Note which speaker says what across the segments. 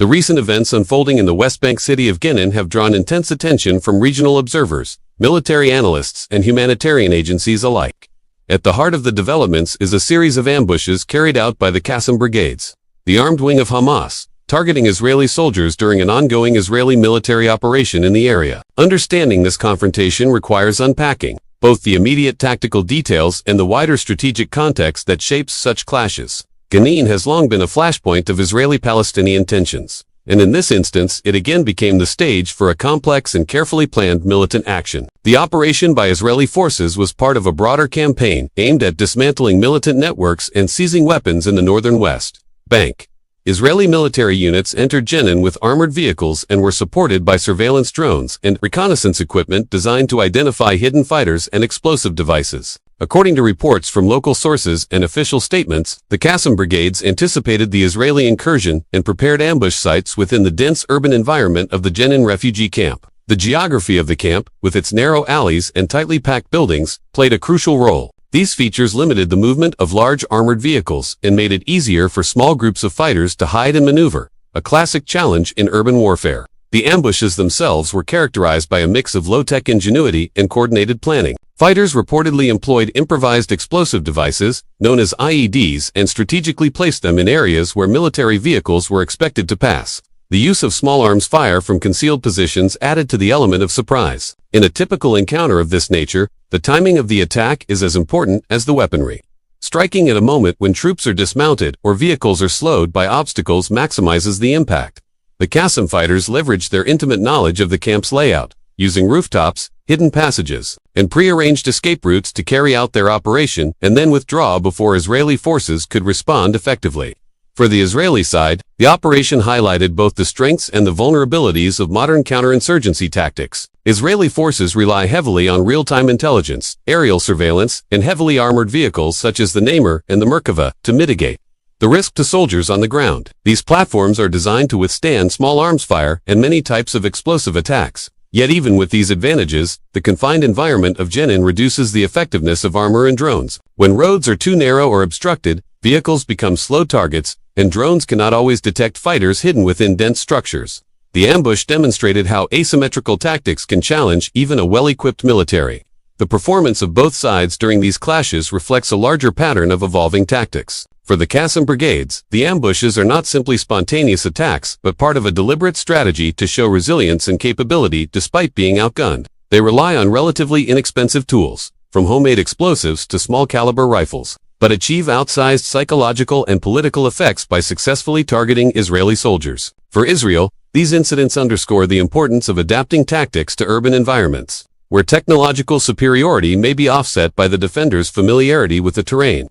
Speaker 1: The recent events unfolding in the West Bank city of Jenin have drawn intense attention from regional observers, military analysts, and humanitarian agencies alike. At the heart of the developments is a series of ambushes carried out by the Qassam Brigades, the armed wing of Hamas, targeting Israeli soldiers during an ongoing Israeli military operation in the area. Understanding this confrontation requires unpacking both the immediate tactical details and the wider strategic context that shapes such clashes. Jenin has long been a flashpoint of Israeli-Palestinian tensions, and in this instance it again became the stage for a complex and carefully planned militant action. The operation by Israeli forces was part of a broader campaign aimed at dismantling militant networks and seizing weapons in the northern West Bank. Israeli military units entered Jenin with armored vehicles and were supported by surveillance drones and reconnaissance equipment designed to identify hidden fighters and explosive devices. According to reports from local sources and official statements, the Qassam Brigades anticipated the Israeli incursion and prepared ambush sites within the dense urban environment of the Jenin refugee camp. The geography of the camp, with its narrow alleys and tightly packed buildings, played a crucial role. These features limited the movement of large armored vehicles and made it easier for small groups of fighters to hide and maneuver, a classic challenge in urban warfare. The ambushes themselves were characterized by a mix of low-tech ingenuity and coordinated planning. Fighters reportedly employed improvised explosive devices, known as IEDs, and strategically placed them in areas where military vehicles were expected to pass. The use of small arms fire from concealed positions added to the element of surprise. In a typical encounter of this nature, the timing of the attack is as important as the weaponry. Striking at a moment when troops are dismounted or vehicles are slowed by obstacles maximizes the impact. The Qassam fighters leveraged their intimate knowledge of the camp's layout, using rooftops, hidden passages, and pre-arranged escape routes to carry out their operation and then withdraw before Israeli forces could respond effectively. For the Israeli side, the operation highlighted both the strengths and the vulnerabilities of modern counterinsurgency tactics. Israeli forces rely heavily on real-time intelligence, aerial surveillance, and heavily armored vehicles such as the Namer and the Merkava to mitigate the risk to soldiers on the ground. These platforms are designed to withstand small arms fire and many types of explosive attacks. Yet even with these advantages, the confined environment of Jenin reduces the effectiveness of armor and drones. When roads are too narrow or obstructed, vehicles become slow targets, and drones cannot always detect fighters hidden within dense structures. The ambush demonstrated how asymmetrical tactics can challenge even a well-equipped military. The performance of both sides during these clashes reflects a larger pattern of evolving tactics. For the Qassam Brigades, the ambushes are not simply spontaneous attacks, but part of a deliberate strategy to show resilience and capability despite being outgunned. They rely on relatively inexpensive tools, from homemade explosives to small-caliber rifles, but achieve outsized psychological and political effects by successfully targeting Israeli soldiers. For Israel, these incidents underscore the importance of adapting tactics to urban environments, where technological superiority may be offset by the defender's familiarity with the terrain.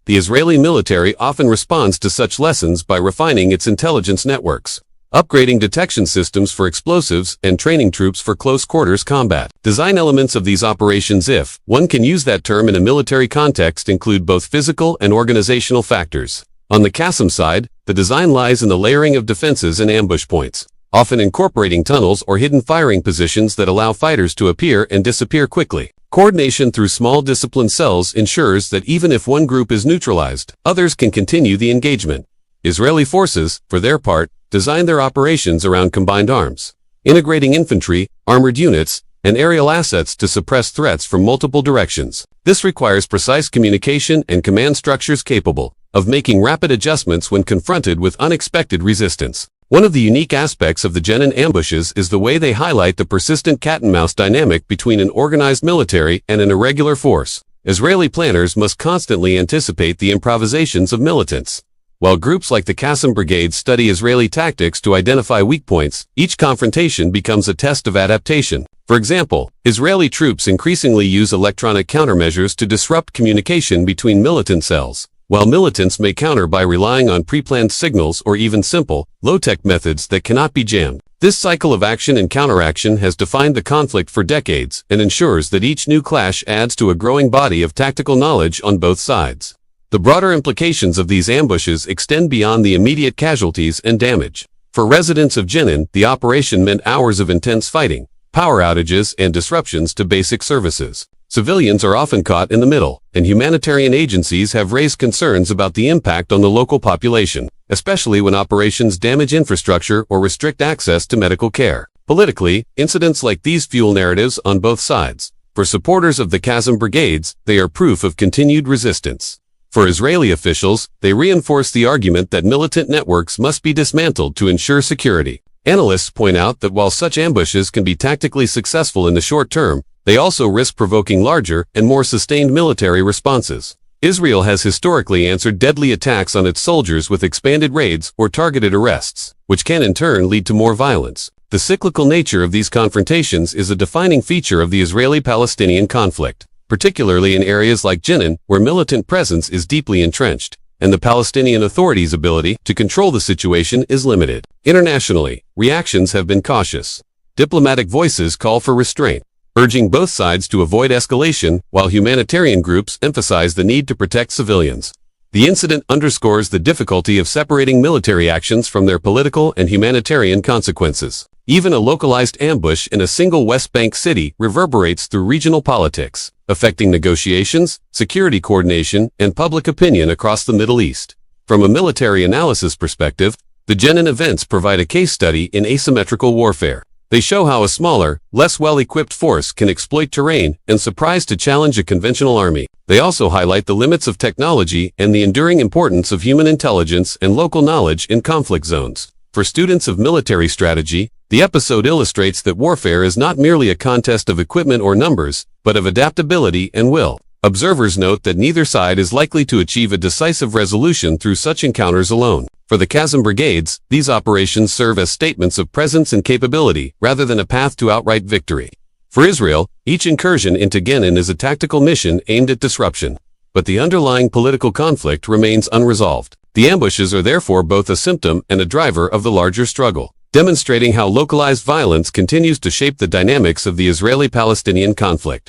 Speaker 1: The Israeli military often responds to such lessons by refining its intelligence networks, upgrading detection systems for explosives, and training troops for close-quarters combat. Design elements of these operations, if one can use that term in a military context, include both physical and organizational factors. On the Qassam side, the design lies in the layering of defenses and ambush points, often incorporating tunnels or hidden firing positions that allow fighters to appear and disappear quickly. Coordination through small disciplined cells ensures that even if one group is neutralized, others can continue the engagement. Israeli forces, for their part, design their operations around combined arms, integrating infantry, armored units, and aerial assets to suppress threats from multiple directions. This requires precise communication and command structures capable of making rapid adjustments when confronted with unexpected resistance. One of the unique aspects of the Jenin ambushes is the way they highlight the persistent cat-and-mouse dynamic between an organized military and an irregular force. Israeli planners must constantly anticipate the improvisations of militants. While groups like the Qassam Brigade study Israeli tactics to identify weak points, each confrontation becomes a test of adaptation. For example, Israeli troops increasingly use electronic countermeasures to disrupt communication between militant cells, while militants may counter by relying on pre-planned signals or even simple, low-tech methods that cannot be jammed. This cycle of action and counteraction has defined the conflict for decades and ensures that each new clash adds to a growing body of tactical knowledge on both sides. The broader implications of these ambushes extend beyond the immediate casualties and damage. For residents of Jenin, the operation meant hours of intense fighting, power outages, and disruptions to basic services. Civilians are often caught in the middle, and humanitarian agencies have raised concerns about the impact on the local population. especially when operations damage infrastructure or restrict access to medical care. Politically, incidents like these fuel narratives on both sides. For supporters of the Qassam Brigades, they are proof of continued resistance. For Israeli officials, they reinforce the argument that militant networks must be dismantled to ensure security. Analysts point out that while such ambushes can be tactically successful in the short term, they also risk provoking larger and more sustained military responses. Israel has historically answered deadly attacks on its soldiers with expanded raids or targeted arrests, which can in turn lead to more violence. The cyclical nature of these confrontations is a defining feature of the Israeli-Palestinian conflict, particularly in areas like Jenin, where militant presence is deeply entrenched, and the Palestinian Authority's ability to control the situation is limited. Internationally, reactions have been cautious. Diplomatic voices call for restraint, urging both sides to avoid escalation, while humanitarian groups emphasize the need to protect civilians. The incident underscores the difficulty of separating military actions from their political and humanitarian consequences. Even a localized ambush in a single West Bank city reverberates through regional politics, affecting negotiations, security coordination, and public opinion across the Middle East. From a military analysis perspective, the Jenin events provide a case study in asymmetrical warfare. They show how a smaller, less well-equipped force can exploit terrain and surprise to challenge a conventional army. They also highlight the limits of technology and the enduring importance of human intelligence and local knowledge in conflict zones. For students of military strategy, the episode illustrates that warfare is not merely a contest of equipment or numbers, but of adaptability and will. Observers note that neither side is likely to achieve a decisive resolution through such encounters alone. For the Qassam Brigades, these operations serve as statements of presence and capability, rather than a path to outright victory. For Israel, each incursion into Jenin is a tactical mission aimed at disruption, but the underlying political conflict remains unresolved. The ambushes are therefore both a symptom and a driver of the larger struggle, demonstrating how localized violence continues to shape the dynamics of the Israeli-Palestinian conflict.